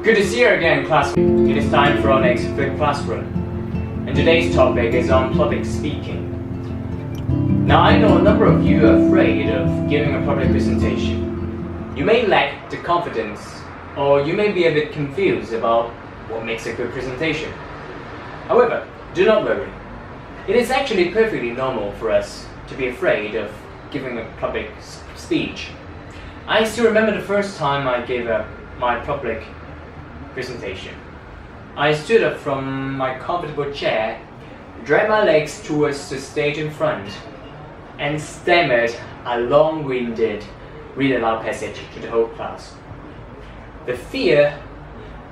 Good to see you again, classroom. It is time for our next quick classroom. And today's topic is on public speaking. Now, I know a number of you are afraid of giving a public presentation. You may lack the confidence, or you may be a bit confused about what makes a good presentation. However, do not worry. It is actually perfectly normal for us to be afraid of giving a public speech. I still remember the first time I gave my public presentation. I stood up from my comfortable chair, dragged my legs towards the stage in front, and stammered a long-winded read aloud passage to the whole class. The fear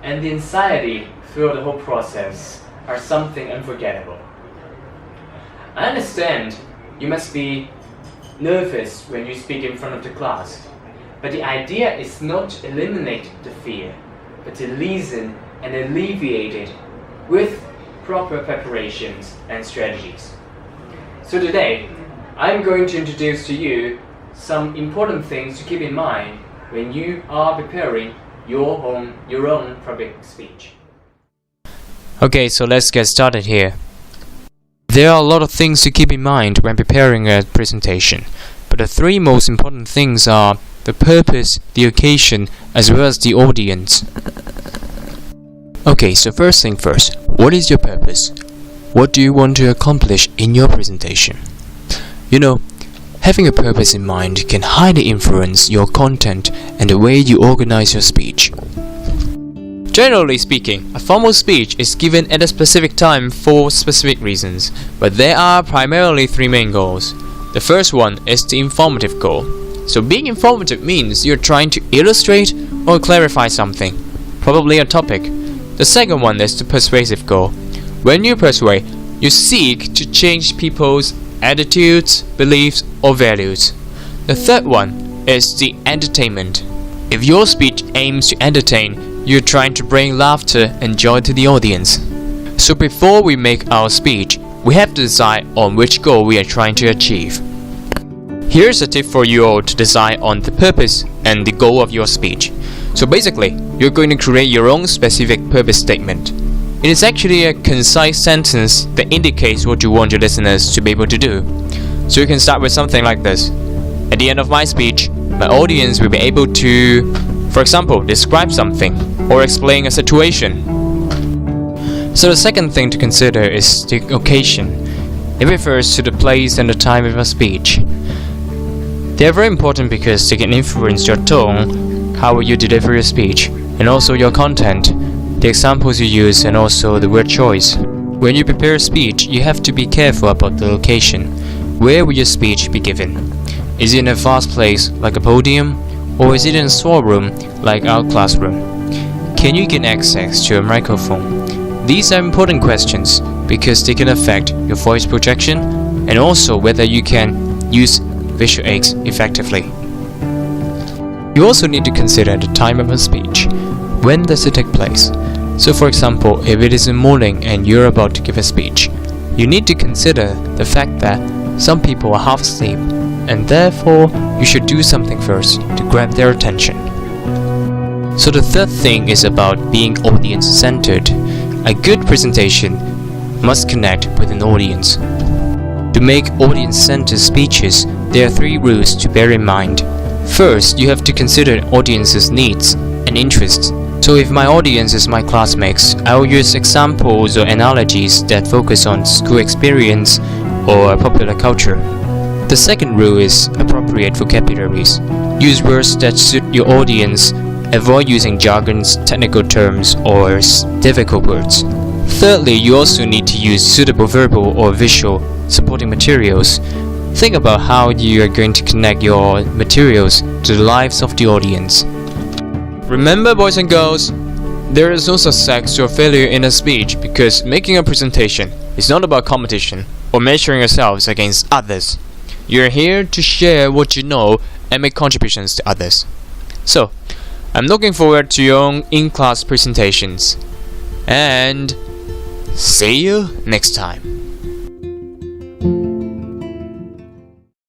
and the anxiety throughout the whole process are something unforgettable. I understand you must be nervous when you speak in front of the class, but the idea is not to eliminate the fear, but to lessen and alleviate it with proper preparations and strategies. So today, I'm going to introduce to you some important things to keep in mind when you are preparing your own public speech. Okay, so let's get started here. There are a lot of things to keep in mind when preparing a presentation, but the three most important things are the purpose, the occasion, as well as the audience. Okay, so first thing first, what is your purpose? What do you want to accomplish in your presentation? You know, having a purpose in mind can highly influence your content and the way you organize your speech. Generally speaking, a formal speech is given at a specific time for specific reasons, but there are primarily three main goals. The first one is the informative goal. So being informative means you're trying to illustrate or clarify something, probably a topic. The second one is the persuasive goal. When you persuade, you seek to change people's attitudes, beliefs, or values. The third one is the entertainment. If your speech aims to entertain, you're trying to bring laughter and joy to the audience. So before we make our speech, we have to decide on which goal we are trying to achieve. Here's a tip for you all to decide on the purpose and the goal of your speech. So basically, you're going to create your own specific purpose statement. It is actually a concise sentence that indicates what you want your listeners to be able to do. So you can start with something like this. At the end of my speech, my audience will be able to, for example, describe something or explain a situation. So the second thing to consider is the occasion. It refers to the place and the time of your speech. They are very important because they can influence your tone, how you deliver your speech, and also your content, the examples you use, and also the word choice. When you prepare a speech, you have to be careful about the location. Where will your speech be given? Is it in a vast place like a podium, or is it in a small room like our classroom? Can you get access to a microphone? These are important questions because they can affect your voice projection and also whether you can use visual aids effectively. You also need to consider the time of a speech. When does it take place? So for example, if it is in the morning and you're about to give a speech, you need to consider the fact that some people are half asleep and therefore you should do something first to grab their attention. So the third thing is about being audience-centered. A good presentation must connect with an audience. To make audience-centered speeches, there are three rules to bear in mind. First, you have to consider an audience's needs and interests. So if my audience is my classmates, I will use examples or analogies that focus on school experience or popular culture. The second rule is appropriate vocabularies. Use words that suit your audience. Avoid using jargons, technical terms, or difficult words. Thirdly, you also need to use suitable verbal or visual supporting materials. Think about how you are going to connect your materials to the lives of the audience. Remember, boys and girls, there is no success or failure in a speech because making a presentation is not about competition or measuring yourselves against others. You're here to share what you know and make contributions to others. So, I'm looking forward to your own in-class presentations. And see you next time.